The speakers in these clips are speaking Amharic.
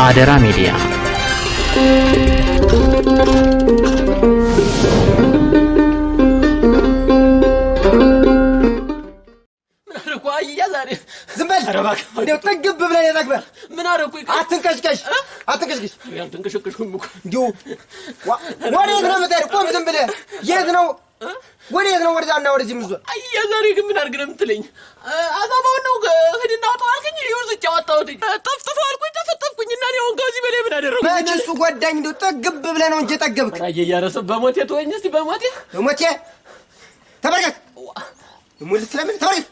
አደራ ሚዲያ ዝም በል እንደው ጠግብ ብለህ የጠግበህ ምን አደረኩኝ? አትንቀሽቀሽ ያልተንቀሽቀሽኩም እኮ እንዲሁ ወዴት ነው የምትሄድ? ቆም ዝም ብለህ የት ነው ወዴት ነው? ወደዛና ወደዚህ የምትዞር? አየህ ዛሬ ግን ምን አድርግ ነው የምትለኝ? አዛባውን ነው ሂድና አውጣው አልከኝ። ይኸው ዝቻ አወጣሁትኝ ጠፍጥፎ አልኩኝ ተፈጠፍኩኝ እና እኔ አሁን ከዚህ በላይ ምን አደረኩኝ? መች እሱ ጎዳኝ። እንደው ጠግብ ብለህ ነው እንጂ ጠገብክ። አየህ እያረሰብ በሞቴ ተወኝ እስኪ በሞቴ ተበርከክ ሙልት ስለምን ተበርከክ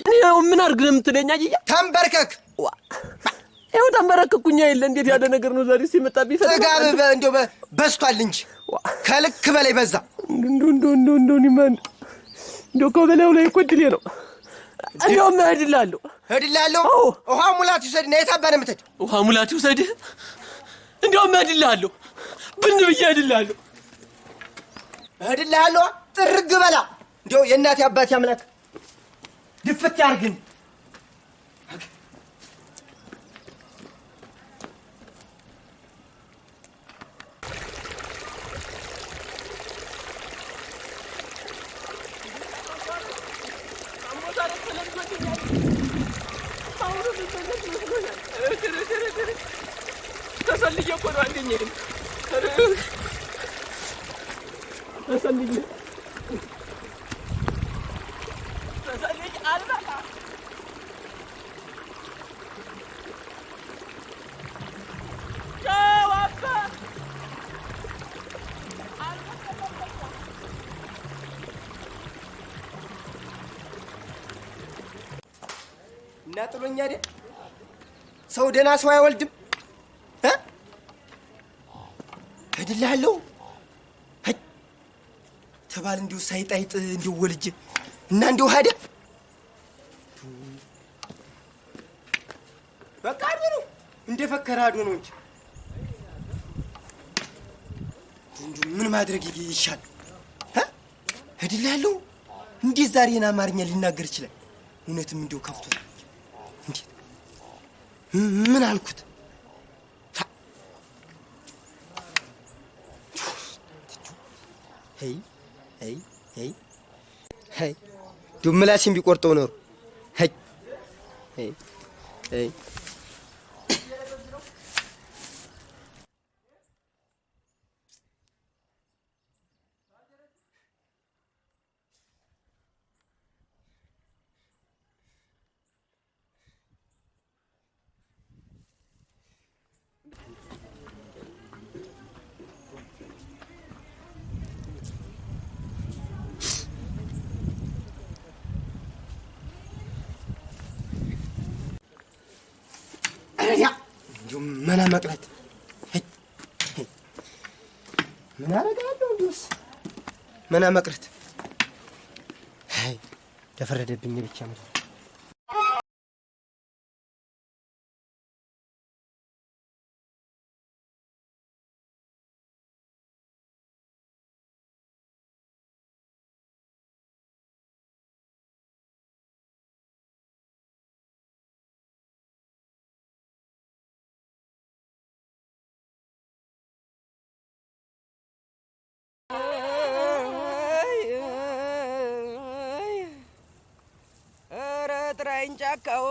ይኸው ምን አድርግ ነው የምትለኝ? አየህ ተንበርከክ ይኸው ተንበረከኩኝ አይደል? እንዴት ያለ ነገር ነው ዛሬ ሲመጣብኝ? ጥጋብ እንደው በዝቷል እንጂ ከልክ በላይ በዛ። እንደው ከበላዩ ላይ እኮ ድሌ ነው። እንደውም እሄድልሃለሁ ውሃ ሙላት ይውሰድና የት አባ ነው የምትሄድ? ውሃ ሙላት ይውሰድህ? እንደውም እሄድልሃለሁ ብን ብዬ እሄድልሃለሁ ጥርግ በላ። እንደው የእናቴ አባቴ አምላክ ድፍት ያርግን። ተሰልዬ እኮ ነው አንደኛ ግን ተሰልዬ አልበቃ ጨዋታ እና ጥሎኛ አይደል ሰው ደህና ሰው አይወልድም። እሄድልሃለሁ ተባል እንዲሁ ሳይጣይጥ እንዲሁ ወልጅ እና እንዲሁ ሄደ። በቃ ነው እንደፈከረ አዶ ነው እንጂ እንዲሁ ምን ማድረግ ይሻል? እሄድልሃለሁ እንዴት ዛሬን አማርኛ ሊናገር ይችላል? እውነትም እንዲሁ ከፍቶት እንዴት ምን አልኩት? ሄይ ዱምላሲን ቢቆርጠው ነው። ሄይ መና መቅረት ምን አደርጋለሁ? እንዲሁስ መና መቅረት ተፈረደብኝ ብቻ ነው። ጥራኝ ጫካው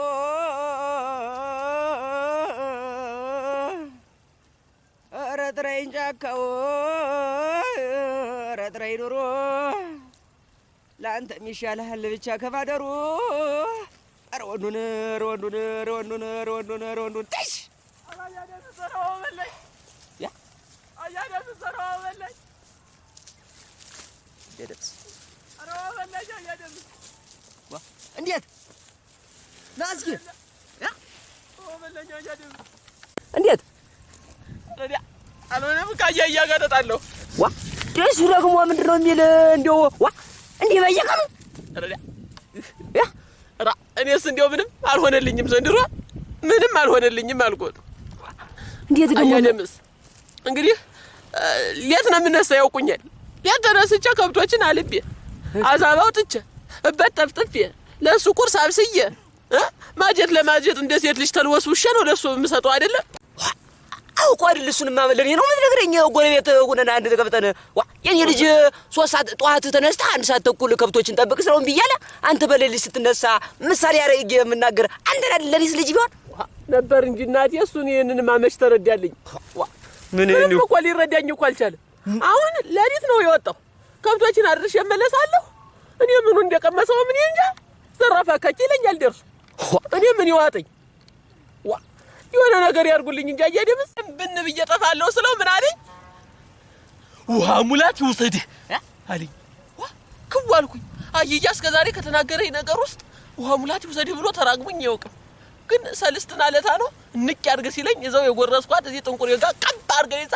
ኧረ ጥራኝ ጫካው ኧረ ጥራኝ ኑሮ ለአንተ የሚሻልሃል ብቻ ከማደሩ ኧረ ወንዱን ጥሽ እንዴት ናስኪ እንዴት አልሆነም ካያያ ጋር ተጣለው ደሱ ደግሞ ምንድነው የሚል እንደው እንዴ በየቀኑ እኔስ እንደው ምንም አልሆነልኝም ዘንድሮ ምንም አልሆነልኝም አልኩት። እንዴት ደግሞ አያደምስ እንግዲህ ሌት ነው የምነሳ ያውቁኛል። ሌት ተነስቼ ከብቶችን አልቤ አዛባው ጥቼ እበጠፍጥፌ ለሱ ቁርስ አብስዬ ማጀት ለማጀት እንደ ሴት ልጅ ተልወስውሼ ነው ለሱ የምሰጠው አይደለም። አውቆ አይደል እሱንማ ለኔ ነው የምትነግረኝ? ጎረቤት ሆነና አንድ ተቀብጠን ዋ የኔ ልጅ 3 ሰዓት ጠዋት ተነስታ 1 ሰዓት ተኩል ከብቶችን ጠብቅ ስለውን ብያለህ አንተ በሌሊት ስትነሳ ምሳሌ ያረግ የምናገር አንተ አይደል ለኔስ ልጅ ቢሆን ነበር እንጂ እናቴ እሱን ይሄንን ማመሽ ተረዳልኝ። ምን እኮ ሊረዳኝ እኮ አልቻለም። አሁን ሌሊት ነው የወጣው ከብቶችን አድርሼ እመለሳለሁ። እኔ ምኑ እንደቀመሰው ምን እንጃ ዘራፋ ከኪለኛል ደርሶ እኔ ምን ይዋጠኝ ዋ የሆነ ነገር ያርጉልኝ እንጂ አያደምስ ብን ብዬ ጠፋለሁ ስለው ምን አለኝ? ውሃ ሙላት ይውሰድህ አለኝ። ዋ ክዋልኩኝ አየያ እስከዛሬ ከተናገረኝ ነገር ውስጥ ውሃ ሙላት ይውሰድህ ብሎ ተራግሞኝ ያውቅም። ግን ሰልስትና ለታ ነው ንቅ ያርገ ሲለኝ እዛው የጎረስኳት እዚህ ጥንቁሬ ጋር ቀጥ አርገይዛ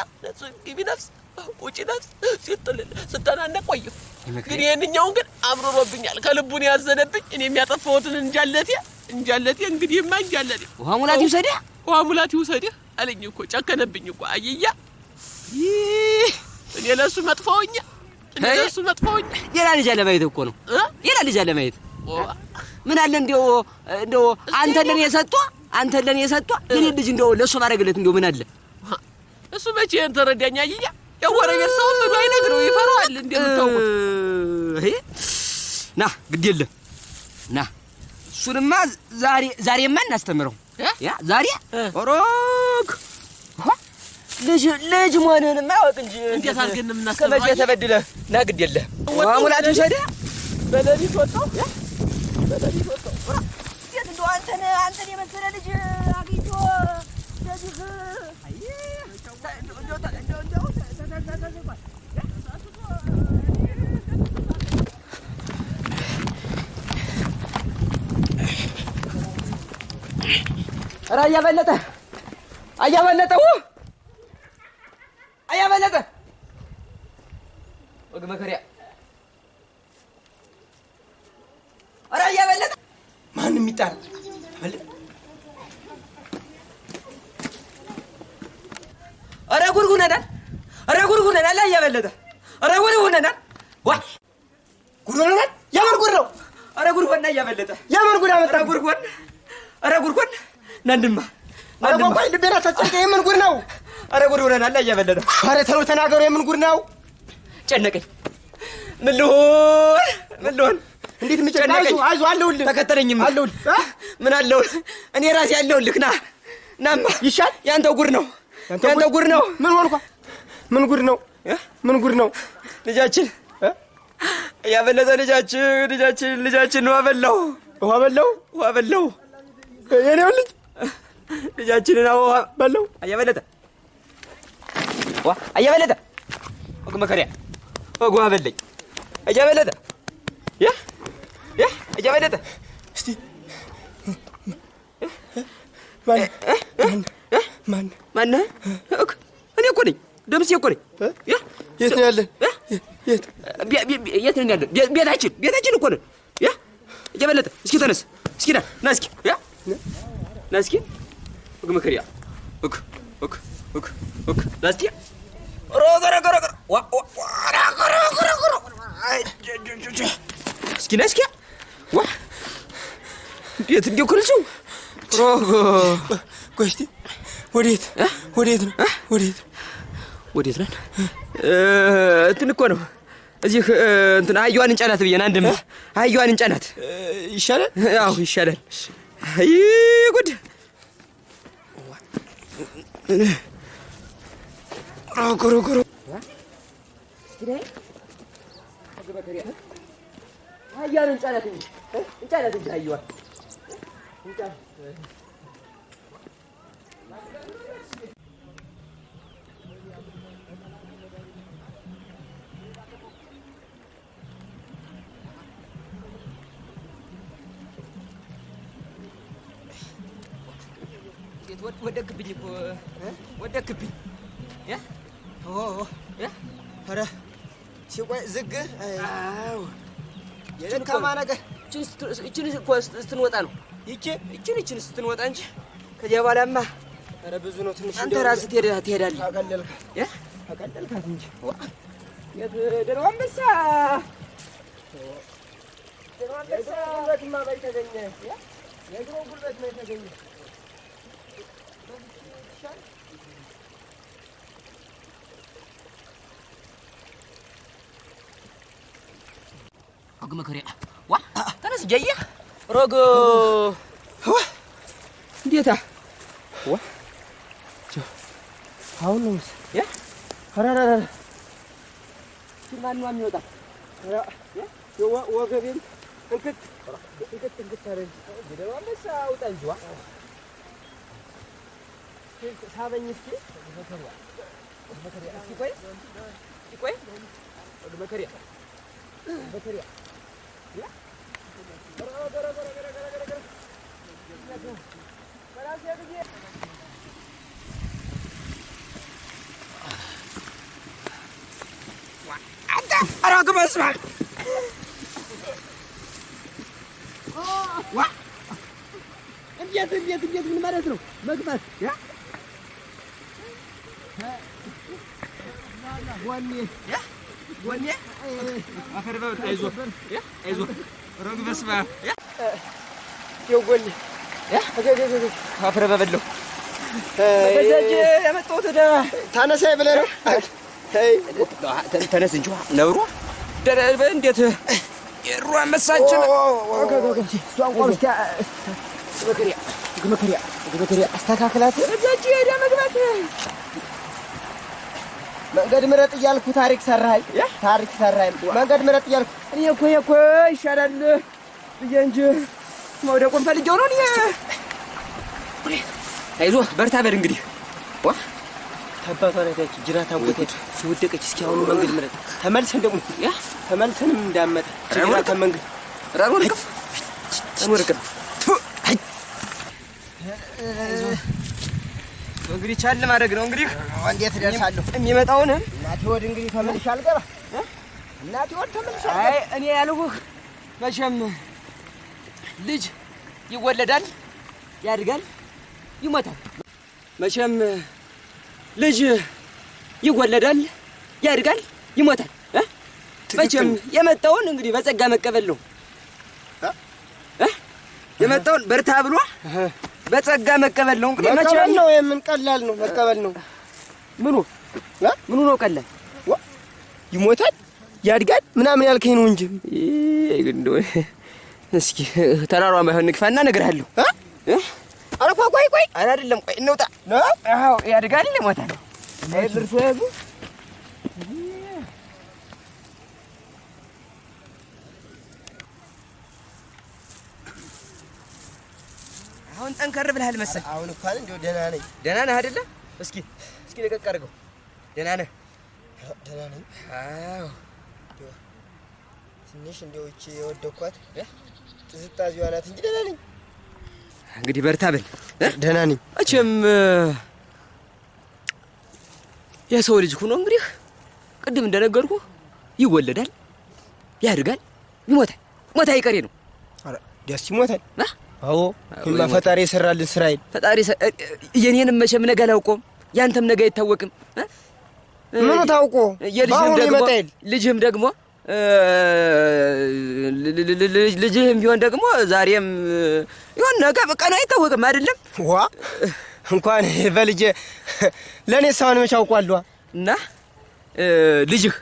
ግቢ ነፍስ ውጪ ነፍስ ሲጥልል ስተናነቅ ቆየሁ። ግን የእኛውን ግን አምሮሮብኛል ከልቡን ያዘነብኝ እኔ የሚያጠፋሁትን እንጃለቴ እንግዲህማ እንጃለቴ ውሃ ሙላት ይውሰድህ ውሃ ሙላት ይውሰድህ አለኝ እኮ ጨከነብኝ እኮ አየያ እኔ ለሱ መጥፋውኛ ሌላ ልጅ አለማየት እኮ ነው ሌላ ልጅ አለማየት ምን አለ እንደው አንተ ለኔ የሰጧ የኔ ልጅ እንደው ለሱ ማረግለት እንደው ምን አለ እሱ መቼ ተረዳኛ አየያ የወረቤት ሰው ምን አይነግረው ይፈራዋል እንደምታውቁት ና ግድ የለም ና እሱንማ ዛሬማ እናስተምረው ያ ዛሬ ኦሮክ ልጅ መሆንህንማ ያወቅ እንጂ እንዴት አድርገን እናስተምረው ከመቼ ተበድለህ ና ግድ የለም ሙላት ውሰድህ በሌሊት ወጣው የት እንደው አንተን የመሰለ ልጅ አግኝቶ እንደዚህ ኧረ አያበለጠ ወግ መከሪያ ኧረ አያበለጠ ማንም ይጣል ኧረ ጉድ ሆነናል አያበለጠ ኧረ ጉድ ሆነናል ዋ ጉድ ሆነናል የምን ጉድ ነው ኧረ ጉድ ሆነና አያበለጠ የምን ጉድ አመጣ ኧረ ጉድ ሆነ ናንድማ ቆይ ልቤና ተጨነቀ የምን ጉድ ነው ኧረ ጉድ ሆነናል አያበለጠ ኧረ ተው ተናገሩ የምን ጉድ ነው ጨነቀኝ ምን ልሆን እንዴት ምጨነቀኝ አይዞህ አለሁልህ ተከተለኝም አለሁልህ ምን አለው እኔ ራሴ አለሁልህ ናማ ይሻል ያንተው ጉድ ነው ምን ሆንኳ ምን ጉድ ነው ልጃችን ያበለጠ ልጃችን ነው አበላው ውሃ በላው የኔው ልጃችንን ውሃ በላው አያበለጠ ወግ መከሪያ ወግ ውሃ በለኝ አያበለጠ አያበለጠ እስቲ ማን እኔ እኮ ነኝ ደምሴ እኮ ነኝ የት ነው ያለን የት ነው ያለን ቤታችን እኮ ነው አያበለጠ እስኪ ተነስ እስኪ ና እስኪ ወግ መከሪያ ወግ ና እስኪ እስኪ ና እስኪ ዋ እንዴት እንዲው ክልሽው ቆይ እስቲ ወዴት ነን እንትን እኮ ነው እዚህ እንትን አህያዋን እንጫናት ብዬሽ አንድም አህያዋን እንጫናት ይሻላል አዎ ይሻላል አይ ጉድ ጉሩ አህያዋን እንጫናት እንጂ አህያዋን ወደክብኝ እኮ ወደክብኝ ያ ኧረ ሲቆይ ዝግ አዎ የደካማ ነገር እችን እኮ ስትንወጣ ነው እችን ስትንወጣ እንጂ ከዚያ በኋላማ ኧረ ብዙ ነው ትንሽ አንተ ራስህ ትሄዳለህ አቀለልካት እንጂ ደሮ አንበሳ ጉልበትማ ባይተገኘ የድሮ ጉልበት ነው የተገኘ መከሪያ ዋ ተነስ ጀየ ሮግ እንዴታ ዋ አሁን ነው ያ አራራራ ማን ነው የሚወጣ ወገቤን እንክት አረኝ ደረዋ መሳ አውጣ እንጂ ዋ ሳበኝ እስኪ መከሪያ እስኪ ቆይ መከሪያ ያ አራግ መስማል ዋ እንዴት ምን ማለት ነው መግባት ያ ወኔ አፈር በል አይዞህ ሮግ በስማ ይወል አፈር በበለው በዛጅ ያመጣሁት ታነሳይ ብለህ ነው ተነስ እንጂ ነብሩ ደረበ እንዴት የሩ አመሳችን መከሪያ አስተካክላት በዛጅ ሄዳ መግባት መንገድ ምረጥ እያልኩ ታሪክ ሰራኸኝ መንገድ ምረጥ እያልኩ እኔ እኮ ይሻላል ብዬ እንጂ መውደቁን ፈልጌው ነው። አይዞህ በርታ በል እንግዲህ ዋ ተባቷ ነች ጅራታ ወተት ሲወደቀች እስኪ አሁን መንገድ ምረጥ ተመልሰን ደግሞ ያ ተመልሰንም እንዳመጣ ጅራታ መንገድ ረወርቅ እንግዲህ ቻል ማድረግ ነው እንግዲህ እንዴት ደርሳለሁ የሚመጣውን እናቴ ወድ እንግዲህ ተመልሼ አልገባ እናቴ ወድ ተመልሼ አይ እኔ ያልኩህ መቼም ልጅ ይወለዳል ያድጋል ይሞታል መቼም ልጅ ይወለዳል ያድጋል ይሞታል መቼም የመጣውን እንግዲህ በጸጋ መቀበል ነው የመጣውን በርታ ብሎ በጸጋ መቀበል ነው እንግዲህ መቼም ነው የምን ቀላል ነው መቀበል ነው ምኑ ነው ቀላል ይሞታል ያድጋል ምናምን ያልከኝ ነው እንጂ እንደው እስኪ ተራሯ ማይሆን ንግፋና እነግርሃለሁ ኧረ ቆይ ኧረ አይደለም ቆይ እንውጣ አዎ ያድጋል ይሞታል አይ ልርሶ ያዙ አሁን ጠንከር ብለሃል መሰል አሁን እንኳን እንደው ደህና ነህ አይደለ እስኪ ለቀቅ አድርገው ደህና ነኝ አዎ ትንሽ እንደው እቺ የወደኳት ጥዝጣዚዋ ናት እንጂ ደህና ነኝ እንግዲህ በርታ በል ደህና ነኝ መቼም የሰው ልጅ ሆኖ እንግዲህ ቅድም እንደነገርኩህ ይወለዳል ያድጋል ይሞታል ሞት አይቀሬ ነው ኧረ ደስ ይሞታል አዎ ፈጣሪ የሰራልን ስራዬ ፈጣሪ የኔንም መቼም ነገ አላውቀውም ያንተም ነገ አይታወቅም ምኑ ታውቆ ልጅህም ደግሞ ልጅህም ቢሆን ደግሞ ዛሬም ይሁን ነገ በቀኑ አይታወቅም አይደለም ዋ እንኳን በልጄ ለኔ ሳውን መች አውቋለሁ እና ልጅህ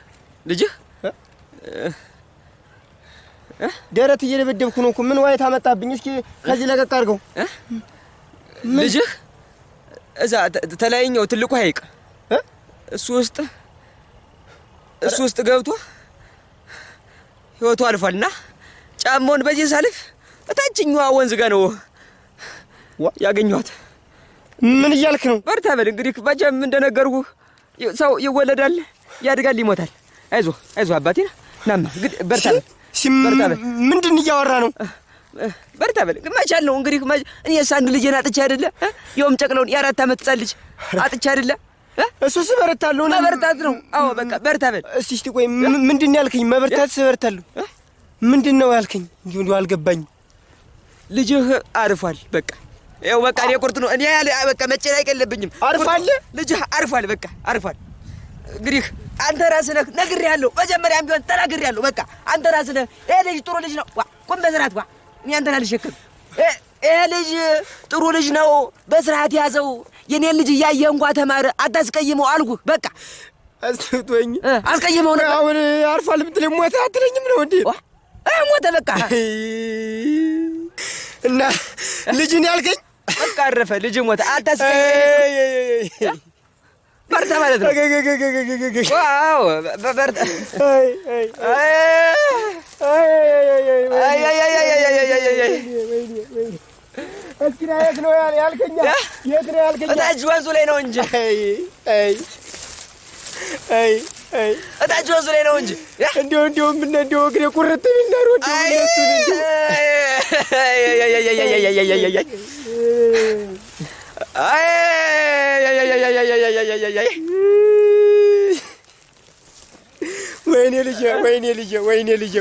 ደረት እየደበደብኩ ነው እኮ ምን ዋይታ መጣብኝ እስኪ ከዚህ ለቀቅ አድርገው ልጅህ እዛ ተላይኛው ትልቁ ሐይቅ እሱ ውስጥ ገብቶ ህይወቱ አልፏልና ጫማውን በዚህ ሳልፍ እታችኛዋ ወንዝ ጋር ነው ያገኘኋት ምን እያልክ ነው በርታ በል እንግዲህ ባጃም እንደነገርኩህ ሰው ይወለዳል ያድጋል ይሞታል አይዞህ አባቴ ናማ ግድ በርታ በል ምንድን እያወራ ነው በርታ በል ግማቻል ነው እንግዲህ እኔ አንድ ልጄን አጥቼ አይደለ የውም ጨቅለውን የ4 ዓመት ህፃን ልጅ አጥቼ አይደለ እሱስ በርታለሁ ነው መበርታት ነው አዎ በቃ በርታ በል እስቲ ቆይ ምንድን ያልከኝ መበርታት በርታለሁ ምንድን ነው ያልከኝ እንዴው አልገባኝም ልጅህ አርፏል በቃ ያው በቃ እኔ ቁርጥ ነው እኔ በቃ መጨናነቅ የለብኝም አርፏል ልጅህ አርፏል በቃ አርፏል እንግዲህ አንተ ራስህ ነህ ነግሬሃለሁ መጀመሪያም ቢሆን ተናግሬሃለሁ በቃ አንተ ራስህ ነህ ይሄ ልጅ ጥሩ ልጅ ነው ቁም በስርዓት እኔ አንተን አልሸከም ይሄ ልጅ ጥሩ ልጅ ነው በስርዓት ያዘው የኔን ልጅ እያየህ እንኳን ተማር አታስቀይመው አልኩህ በቃ አስተውቶኝ አስቀይመው ነው አሁን አርፏል ብትለኝ ሞተ አትለኝም ነው እንዴ ሞተ በቃ እና ልጅን ያልከኝ በቃ አረፈ ልጅ ሞተ አታስቀኝ በርታ ማለት ነው ዋው በርታ እስኪ የት ነው ያልከኝ የት ነው ያልከኝ እታች ወንዙ ላይ ነው እንጂ እታች ወንዙ ላይ ነው እንጂ እንዲሁ ምን እንዲሁ እግሬ ቁርጥ ቢናር ወደ እሱ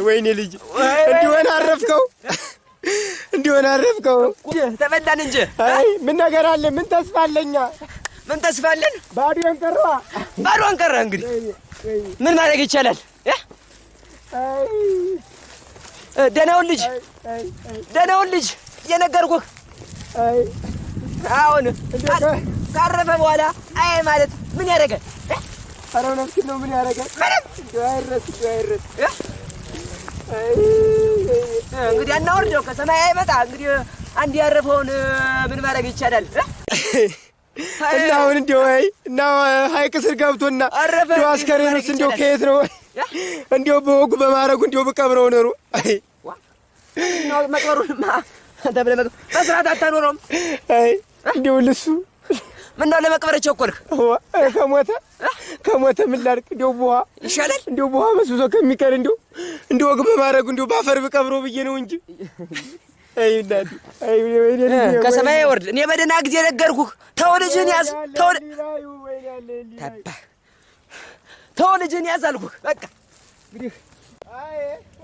ወይኔ ልጄ እንዲሆን አረፍከው ተበላን እንጂ አይ ምን ነገር አለ ምን ተስፋ አለኛ ምን ተስፋ አለን ባዶን ቀረ እንግዲህ ምን ማድረግ ይቻላል ደህናውን ልጅ የነገርኩህ አሁን ካረፈ በኋላ አይ ማለት ምን ያደርጋል አረው ነፍስ ነው ምን ያደርጋል አይረስ እንግዲህ አናወርደው ከሰማይ አይመጣ እንግዲህ አንድ ያረፈውን ምን ማድረግ ይቻላል እና አሁን እንደው እና ሀይቅ ስር ገብቶና እንደው አስከሬኑስ እንደው ከየት ነው እንደው በወጉ በማረጉ እንደው በቀብረው ነው መቅበሩንማ ተብለ መስራት አታኖረውም እንደው ልሱ ምነው ለመቅበር ቸኮልክ ከሞተ ምን ላድርግ እንደው ቡሃ ይሻላል እንደው ቡሃ መስሶ ከሚቀር እንደው ወግ በማረጉ እንደው ባፈር ብቀብረው ብዬ ነው እንጂ እናቴ ከሰማይ ወርድ እኔ በደህና ጊዜ ነገርኩህ ተው ልጅህን ያዝ ተው ልጅህን ያዝ አልኩህ በቃ እንግዲህ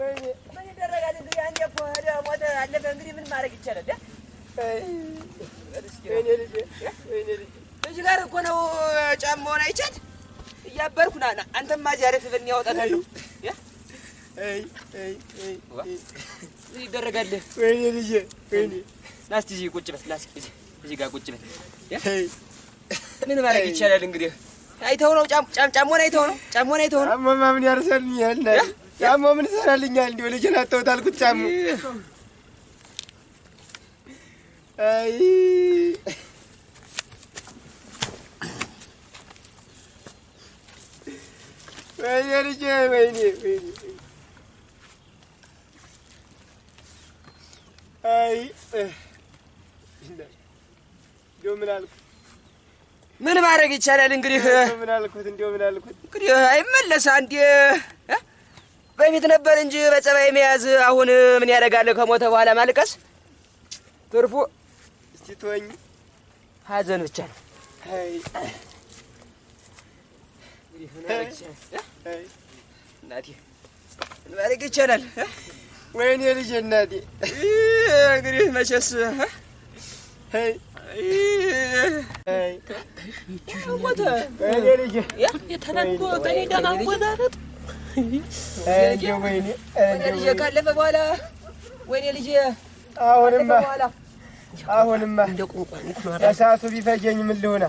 ወይኔ ምን ይደረጋል እንግዲህ አንዴ እኮ ሄደ ሞተ አለፈ እንግዲህ ምን ማድረግ ይቻላል ወይኔ ልጅ እዚህ ጋር እኮ ነው ጫማውን አይቻት እያበርኩ ና አንተማ እዚህ አረፍ ብን ያወጣታለሁ ምን ይደረጋል ወይኔ ልጅ ና እስኪ እዚህ ቁጭ በል ላስኪ እዚህ ጋር ቁጭ በል ምን ማድረግ ይቻላል እንግዲህ አይተው ነው ጫማውን አይተው ነው ጫማማ ምን ያርሰልኛል ጫማው ምን ይሰራልኛል እንደው ልጅን አጣሁት አልኩት ጫማው አይ ወይኔ ልጄ ወይኔ አይ እንደው ምን አልኩት ምን ማድረግ ይቻላል እንግዲህ ምን አልኩት እንግዲህ አይመለስ አንዴ በፊት ነበር እንጂ በጸባይ መያዝ አሁን ምን ያደርጋል ከሞተ በኋላ ማልቀስ ትርፉ እስቲ ተወኝ ሀዘን ብቻ ነው እናቴ ምን ማድረግ ይቻላል ወይኔ ልጄ እናቴ እንግዲህ መቼስ ሞተ ወይኔ ልጄ የተነጎ ከኔ ጋር ማወዳደር ወይኔ ልጄ ካለፈ በኋላ ወይኔ ልጄ አሁንማ እሳቱ ቢፈጀኝ ምን ልሆና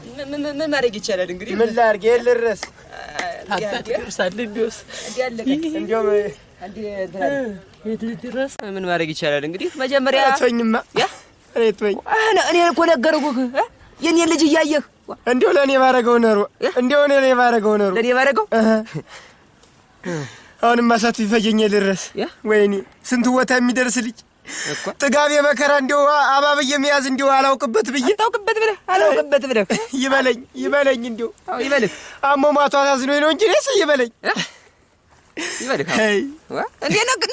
ምን ማድረግ ይቻላል እንግዲህ ምን ላድርግ የልረስ ምን ማድረግ ይቻላል እንግዲህ መጀመሪያ ተወኝማ እኔ እኮ ነገርኩህ የኔ ልጅ እያየህ እንደው ለኔ ባረገው ነሮ ለኔ ባረገው አሁንማ እሳቱ ቢፈጀኝ የልረስ ወይኔ ስንት ቦታ የሚደርስ ልጅ ጥጋብ የመከራ እንደው አባብዬ መያዝ እንደው አላውቅበት ብለህ ይበለኝ እንደው ይበልህ አሞማቱ አሳዝኖኝ ነው እንጂ እኔስ ይበለኝ እንዴ ነገር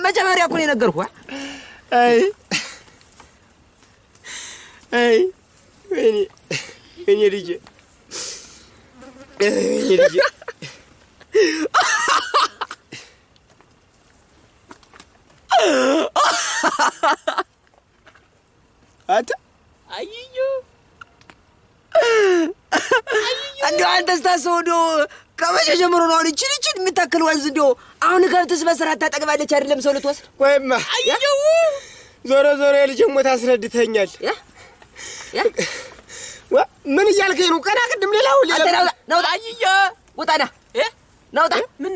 መጀመሪያ እኮ ነው የነገርኩህ ወይኔ ልጄ አንተ አይዩ እንደው አንተስ ታስበው እንደው ከመቼ ጀምሮ ነው አሁን እቺን የምታክል ወንዝ እንደው አሁን ከብትስ በስራት ታጠግባለች አይደለም ሰው ልትወስድ ወይማ አይዩ ዞሮ የልጅ ሞት አስረድተኛል ምን እያልከኝ ነው ቀና ቅድም ሌላው ነው አይዩ ውጣና ነውጣ ምን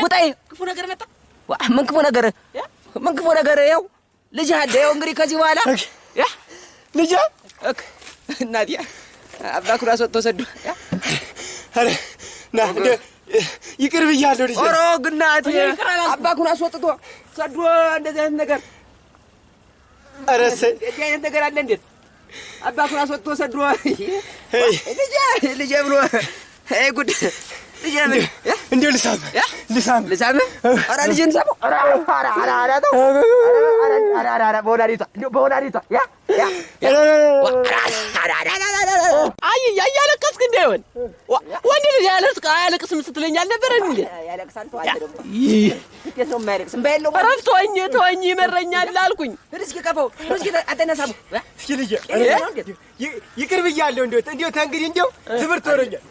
ውጣ ክፉ ነገር መጣ ምን ክፉ ነገር ያው ልጅ አለ ያው እንግዲህ ከዚህ በኋላ ያ ልጅ እናቴ አባኩራ ሰጥቶ ሰዱ አረ ና ይቅር ብያለሁ ልጅ ኦሮ ግናት አባኩራ ሰጥቶ ሰዱ እንደዚህ አይነት ነገር አረሰ እንደዚህ አይነት ነገር አለ እንዴ አባኩራ ሰጥቶ ሰዱ ልጅ ብሎ አይ ጉድ ልጅ ምን እንዴው ልሳም ኧረ ልጅን ሳሙ ኧረ በወላዲቷ ያ አይ ያያለቀስክ እንደሆነ ወንድ ልጅ አያለቅስም ስትለኝ አልነበረ እንዴ? ያለቅሳል ተው አይደለም እንዴት ነው የማያለቅስ በየለው ተወኝ ይመረኛል አልኩኝ። እስኪ ቀፈው እስኪ አተነሳሙ እስኪ ልጅ ይቅር ብያለሁ እንዴው ተንግዲህ እንዴው ትምህርት ወረኛል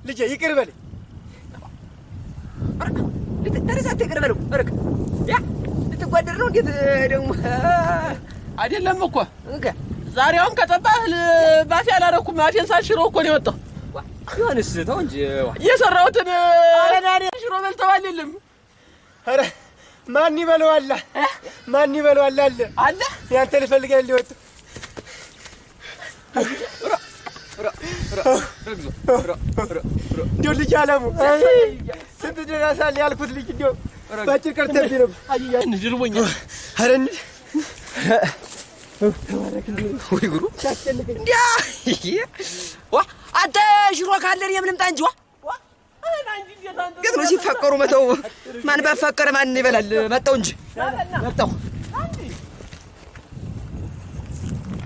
ልጅ ይቅር በለኝ ተረሳት ይቅር በለው ወርቅ ያ ልትጓደር ነው እንዴት ደግሞ አይደለም እኮ ዛሬውን ከጠባህ ባፊ አላረኩም አፌን ሳልሽሮ እኮ ነው የወጣው። ይሁንስ ተው እንጂ የሰራሁትን ሽሮ በልተዋል አይደለም። ኧረ ማን ይበለዋል አለ ያንተ ልፈልጋል ሊወጥ እንዴው ልጅ አለሙ ስንት ደረሳል ያልኩት ልጅ እንዴው ባጭር ቀርተብኝ ነው። አያያን ድርቦኛል። ኧረ ወይ ጉሩ እንዴ አንተ ሽሮ ካለን የምንምጣ እንጂ ግን ሲፈቀሩ መተው ማን ባፈቀረ ማን ይበላል መጣው እንጂ መጣው